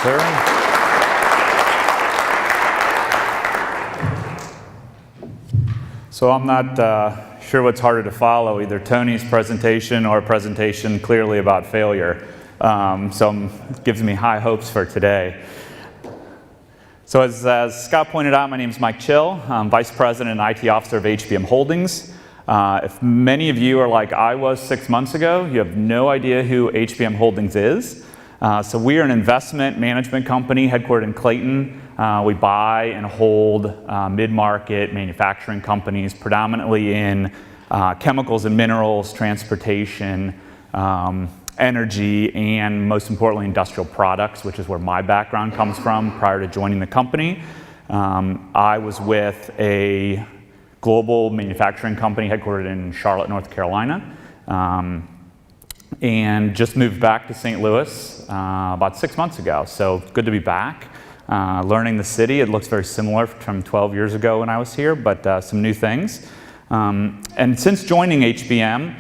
sir. So I'm not sure what's harder to follow, either Tony's presentation or a presentation clearly about failure. It gives me high hopes for today. So as Scott pointed out, my name is Mike Chill. I'm Vice President and IT Officer of Hbm Holdings. If many of you are like I was 6 months ago, you have no idea who Hbm Holdings is. So we are an investment management company headquartered in Clayton. We buy and hold mid-market manufacturing companies, predominantly in chemicals and minerals, transportation, energy, and most importantly, industrial products, which is where my background comes from prior to joining the company. I was with a global manufacturing company headquartered in Charlotte, North Carolina, and just moved back to St. Louis about 6 months ago. So good to be back, learning the city. It looks very similar from 12 years ago when I was here, but some new things. And since joining HBM,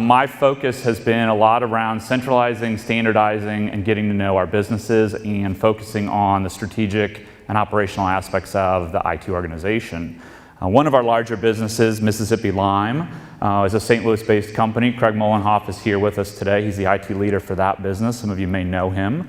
my focus has been a lot around centralizing, standardizing, and getting to know our businesses and focusing on the strategic and operational aspects of the IT organization. One of our larger businesses, Mississippi Lime, is a St. Louis-based company. Craig Mullenhoff is here with us today. He's the IT leader for that business. Some of you may know him.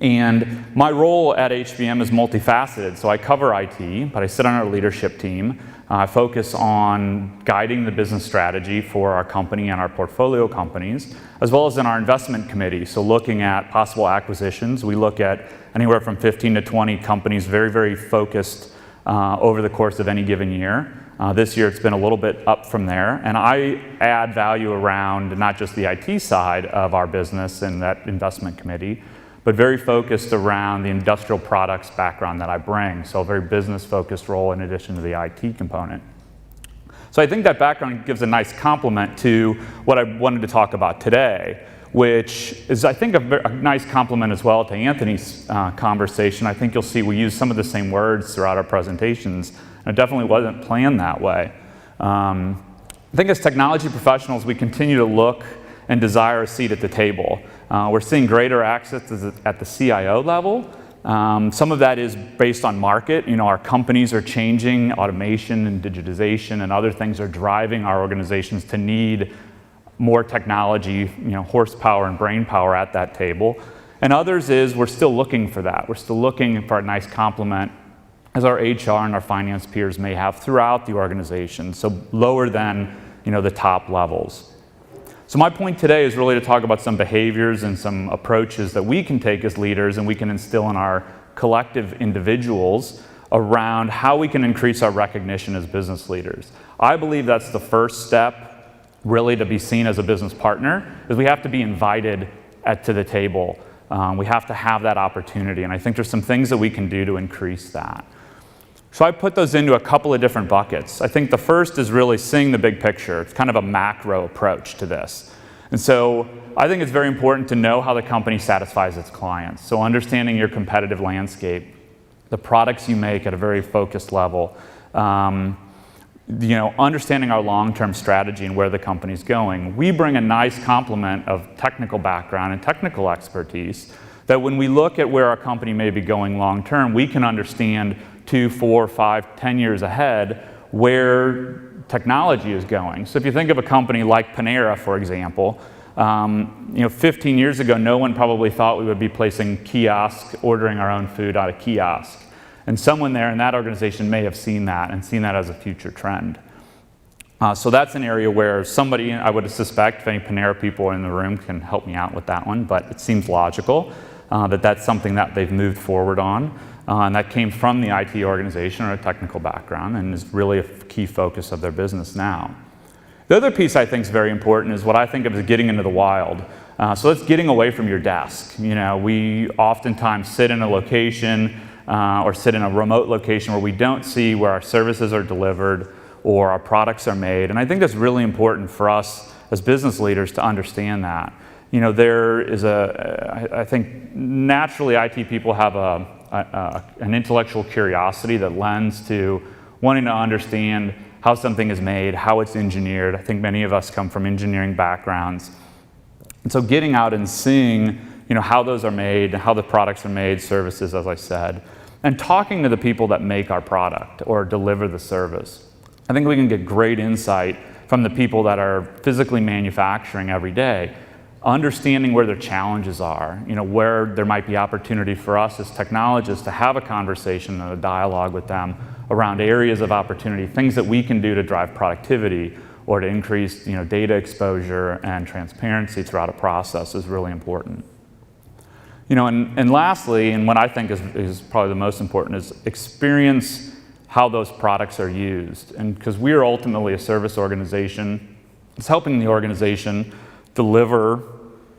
And my role at HBM is multifaceted. So I cover IT, but I sit on our leadership team. I focus on guiding the business strategy for our company and our portfolio companies, as well as in our investment committee. So looking at possible acquisitions, we look at anywhere from 15 to 20 companies, very, very focused over the course of any given year. This year it's been a little bit up from there, and I add value around not just the IT side of our business and that investment committee, but very focused around the industrial products background that I bring. So a very business-focused role in addition to the IT component. So I think that background gives a nice complement to what I wanted to talk about today, which is, I think, a nice complement as well to Anthony's conversation. I think you'll see we use some of the same words throughout our presentations. It definitely wasn't planned that way. I think as technology professionals, we continue to look and desire a seat at the table. We're seeing greater access at the CIO level. Some of that is based on market. You know, our companies are changing, automation and digitization and other things are driving our organizations to need more technology, horsepower and brain power at that table. And others is we're still looking for that. We're still looking for a nice complement as our HR and our finance peers may have throughout the organization, so lower than the top levels. So my point today is really to talk about some behaviors and some approaches that we can take as leaders and we can instill in our collective individuals around how we can increase our recognition as business leaders. I believe that's the first step really to be seen as a business partner, is we have to be invited to the table. We have to have that opportunity, and I think there's some things that we can do to increase that. So I put those into a couple of different buckets. I think the first is really seeing the big picture. It's kind of a macro approach to this. And so I think it's very important to know how the company satisfies its clients. So understanding your competitive landscape, the products you make at a very focused level, understanding our long-term strategy and where the company's going. We bring a nice complement of technical background and technical expertise that when we look at where our company may be going long-term, we can understand 2, 4, 5, 10 years ahead where technology is going. So if you think of a company like Panera, for example, 15 years ago, no one probably thought we would be placing kiosks, ordering our own food out of kiosk. And someone there in that organization may have seen that and seen that as a future trend. So that's an area where somebody, I would suspect, if any Panera people in the room can help me out with that one, but it seems logical that that's something that they've moved forward on. And that came from the IT organization or a technical background and is really a key focus of their business now. The other piece I think is very important is what I think of as getting into the wild. So that's getting away from your desk. We oftentimes sit in a location or sit in a remote location where we don't see where our services are delivered or our products are made. And I think that's really important for us as business leaders to understand that. There is I think naturally IT people have an intellectual curiosity that lends to wanting to understand how something is made, how it's engineered. I think many of us come from engineering backgrounds. And so getting out and seeing how those are made, how the products are made, services, as I said, and talking to the people that make our product or deliver the service. I think we can get great insight from the people that are physically manufacturing every day, understanding where their challenges are, where there might be opportunity for us as technologists to have a conversation and a dialogue with them around areas of opportunity, things that we can do to drive productivity or to increase data exposure and transparency throughout a process is really important. And lastly, and what I think is probably the most important, is experience how those products are used. And because we are ultimately a service organization, it's helping the organization deliver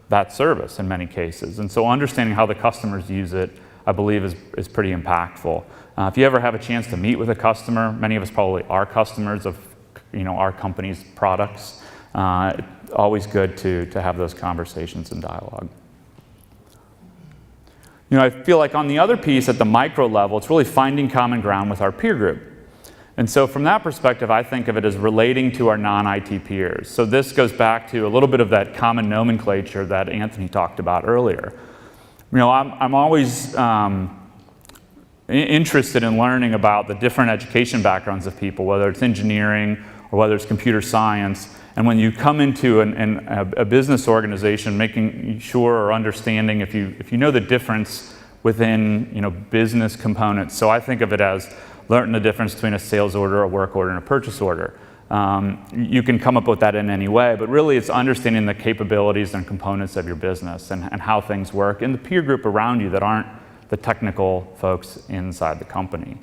that service in many cases. And so understanding how the customers use it, I believe, is pretty impactful. If you ever have a chance to meet with a customer, many of us probably are customers of our company's products. Always good to have those conversations and dialogue. I feel like on the other piece, at the micro level, it's really finding common ground with our peer group. And so from that perspective, I think of it as relating to our non-IT peers. So this goes back to a little bit of that common nomenclature that Anthony talked about earlier. I'm always interested in learning about the different education backgrounds of people, whether it's engineering or whether it's computer science. And when you come into a business organization, making sure or understanding if you know the difference within business components. So I think of it as learning the difference between a sales order, a work order, and a purchase order. You can come up with that in any way, but really it's understanding the capabilities and components of your business and how things work in the peer group around you that aren't the technical folks inside the company.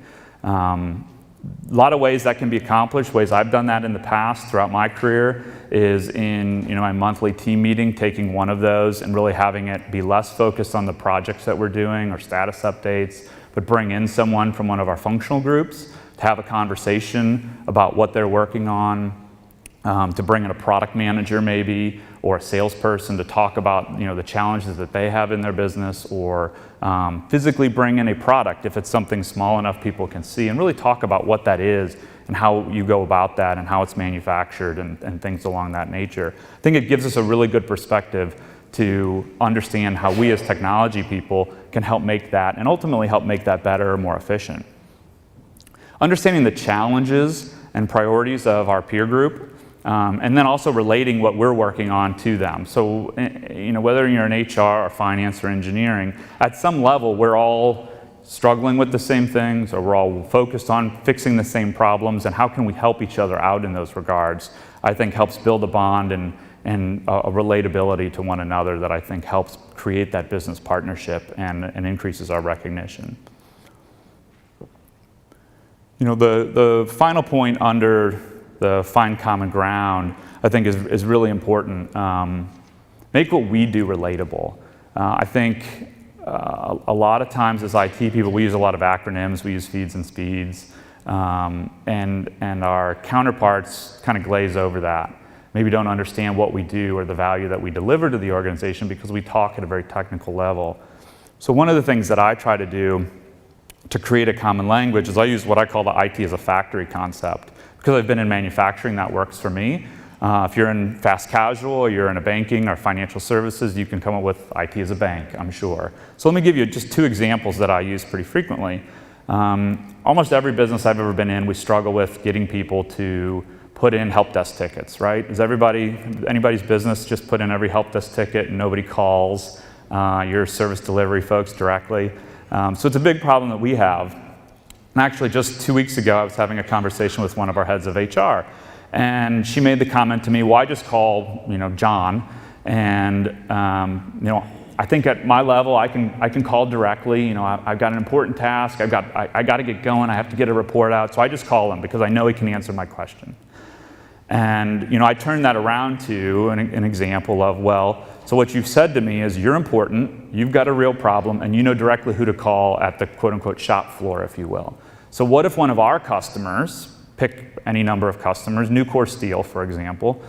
A lot of ways that can be accomplished, ways I've done that in the past throughout my career, is in my monthly team meeting, taking one of those and really having it be less focused on the projects that we're doing or status updates, but bring in someone from one of our functional groups to have a conversation about what they're working on, to bring in a product manager maybe, or a salesperson to talk about the challenges that they have in their business, or physically bring in a product if it's something small enough people can see, and really talk about what that is and how you go about that and how it's manufactured and things along that nature. I think it gives us a really good perspective to understand how we as technology people can help make that, and ultimately help make that better or more efficient. Understanding the challenges and priorities of our peer group, and then also relating what we're working on to them. So, whether you're in HR or finance or engineering, at some level we're all struggling with the same things, or we're all focused on fixing the same problems, and how can we help each other out in those regards, I think helps build a bond and a relatability to one another that I think helps create that business partnership and increases our recognition. The final point under the find common ground, I think is really important. Make what we do relatable. I think a lot of times as IT people, we use a lot of acronyms. We use feeds and speeds, and our counterparts kind of glaze over that. Maybe don't understand what we do or the value that we deliver to the organization because we talk at a very technical level. So one of the things that I try to do to create a common language is I use what I call the IT as a factory concept. Because I've been in manufacturing, that works for me. If you're in fast casual, or you're in a banking or financial services, you can come up with IT as a bank, I'm sure. So let me give you just two examples that I use pretty frequently. Almost every business I've ever been in, we struggle with getting people to put in help desk tickets, right? Is anybody's business just put in every help desk ticket and nobody calls your service delivery folks directly? So it's a big problem that we have. And actually, just 2 weeks ago, I was having a conversation with one of our heads of HR, and she made the comment to me, "Why just call, John?" And I think at my level, I can call directly. I've got an important task. I got to get going. I have to get a report out, so I just call him because I know he can answer my question. And I turned that around to an example of, well, so what you've said to me is you're important, you've got a real problem, and you know directly who to call at the quote-unquote shop floor, if you will. So what if one of our customers, pick any number of customers, Nucor Steel, for example,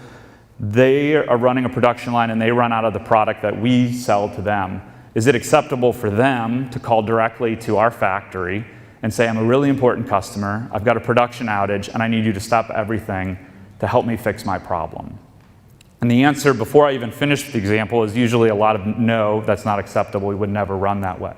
they are running a production line and they run out of the product that we sell to them. Is it acceptable for them to call directly to our factory and say, I'm a really important customer, I've got a production outage, and I need you to stop everything to help me fix my problem? And the answer before I even finish the example is usually a lot of no, that's not acceptable, we would never run that way.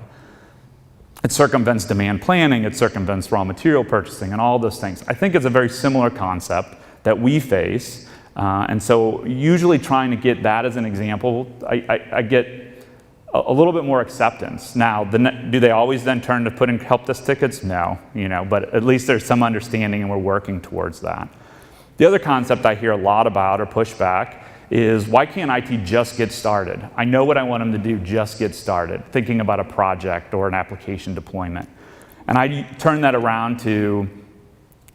It circumvents demand planning, it circumvents raw material purchasing, and all those things. I think it's a very similar concept that we face, and so usually trying to get that as an example, I get a little bit more acceptance. Now, do they always then turn to putting help desk tickets? No, but at least there's some understanding and we're working towards that. The other concept I hear a lot about or pushback is, why can't IT just get started? I know what I want them to do, just get started, thinking about a project or an application deployment. And I turn that around to,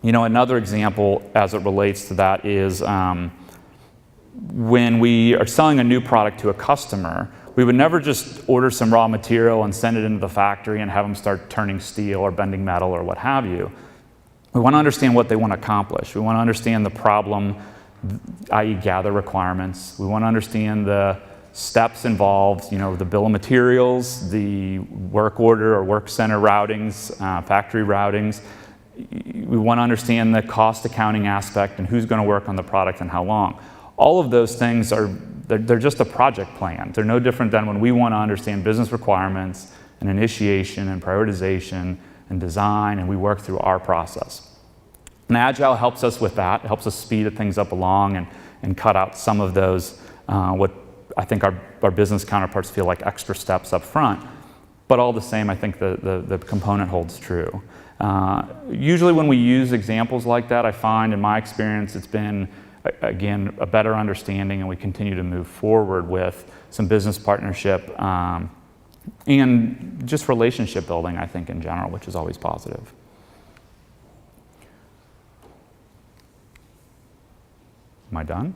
another example as it relates to that is when we are selling a new product to a customer, we would never just order some raw material and send it into the factory and have them start turning steel or bending metal or what have you. We want to understand what they want to accomplish. We want to understand the problem, i.e. gather requirements. We want to understand the steps involved, the bill of materials, the work order or work center routings, factory routings. We want to understand the cost accounting aspect and who's going to work on the product and how long. All of those things they're just a project plan. They're no different than when we want to understand business requirements and initiation and prioritization and design, and we work through our process. And Agile helps us with that. It helps us speed things up along and cut out some of those, what I think our business counterparts feel like extra steps up front. But all the same, I think the component holds true. Usually when we use examples like that, I find in my experience it's been, again, a better understanding, and we continue to move forward with some business partnership and just relationship building, I think, in general, which is always positive. Am I done?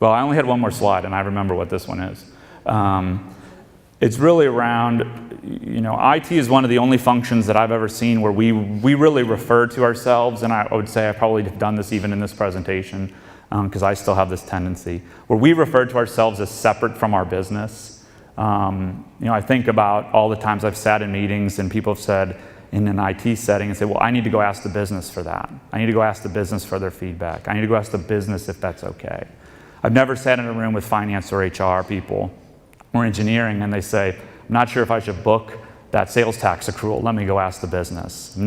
Well, I only had one more slide, and I remember what this one is. It's really around, IT is one of the only functions that I've ever seen where we really refer to ourselves, and I would say I probably have done this even in this presentation, because I still have this tendency, where we refer to ourselves as separate from our business. I think about all the times I've sat in meetings and people have said in an IT setting and say, well, I need to go ask the business for that. I need to go ask the business for their feedback. I need to go ask the business if that's okay. I've never sat in a room with finance or HR people or engineering and they say, I'm not sure if I should book that sales tax accrual. Let me go ask the business. I'm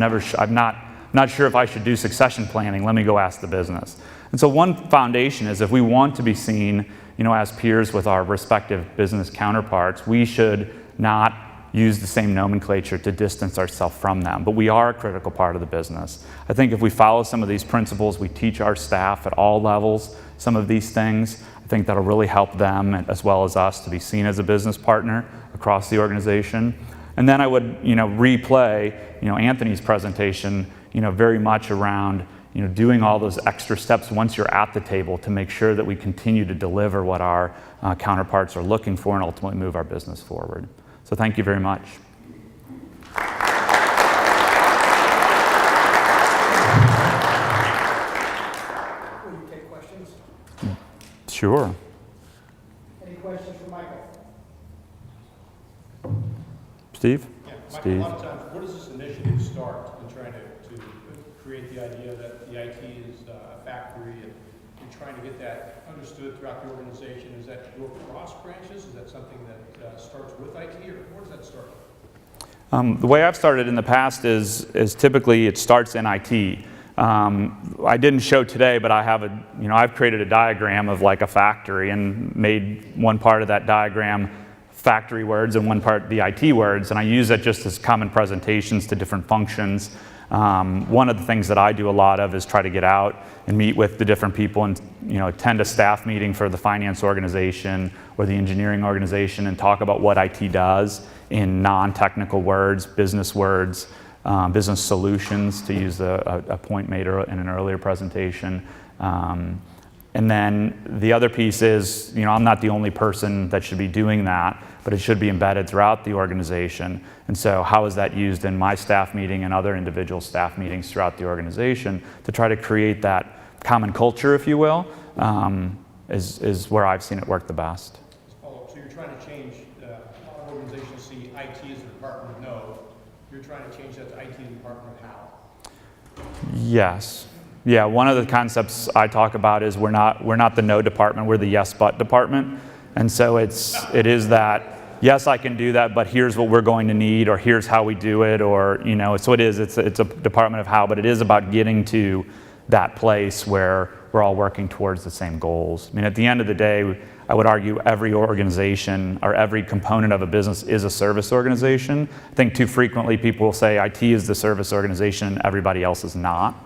not sure if I should do succession planning. Let me go ask the business. And so one foundation is if we want to be seen, as peers with our respective business counterparts, we should not use the same nomenclature to distance ourselves from them. But we are a critical part of the business. I think if we follow some of these principles, we teach our staff at all levels some of these things, I think that'll really help them as well as us to be seen as a business partner across the organization. And then I would, replay, Anthony's presentation, very much around, doing all those extra steps once you're at the table to make sure that we continue to deliver what our counterparts are looking for and ultimately move our business forward. So thank you very much. Will you take questions? Sure. Any questions for Michael? Steve? Yeah, Michael, Steve. a lot of times, where does this initiative start in trying to create the idea that the IT is a factory and trying to get that understood throughout the organization? Is that go across branches? Is that something that starts with IT, or where does that start? The way I've started in the past is typically it starts in IT. I didn't show today, but I have I've created a diagram of like a factory and made one part of that diagram factory words and one part the IT words, and I use that just as common presentations to different functions. One of the things that I do a lot of is try to get out and meet with the different people and attend a staff meeting for the finance organization or the engineering organization and talk about what IT does in non-technical words, business solutions, to use a point made in an earlier presentation. And then the other piece is, I'm not the only person that should be doing that, but it should be embedded throughout the organization. And so how is that used in my staff meeting and other individual staff meetings throughout the organization to try to create that common culture, if you will, is where I've seen it work the best. So you're trying to change, a lot of organizations see IT as the department of no. You're trying to change that to IT department of how? Yes. Yeah, one of the concepts I talk about is we're not the no department, we're the yes but department. And so it is that, yes, I can do that, but here's what we're going to need, or here's how we do it, or, so it's a department of how, but it is about getting to that place where we're all working towards the same goals. I mean, at the end of the day, I would argue every organization or every component of a business is a service organization. I think too frequently people will say IT is the service organization and everybody else is not.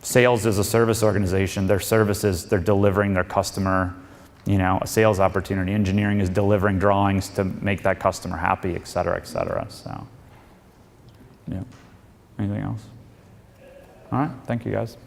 Sales is a service organization. Their services, they're delivering their customer, a sales opportunity. Engineering is delivering drawings to make that customer happy, et cetera, et cetera. So, yeah. Anything else? All right, thank you guys.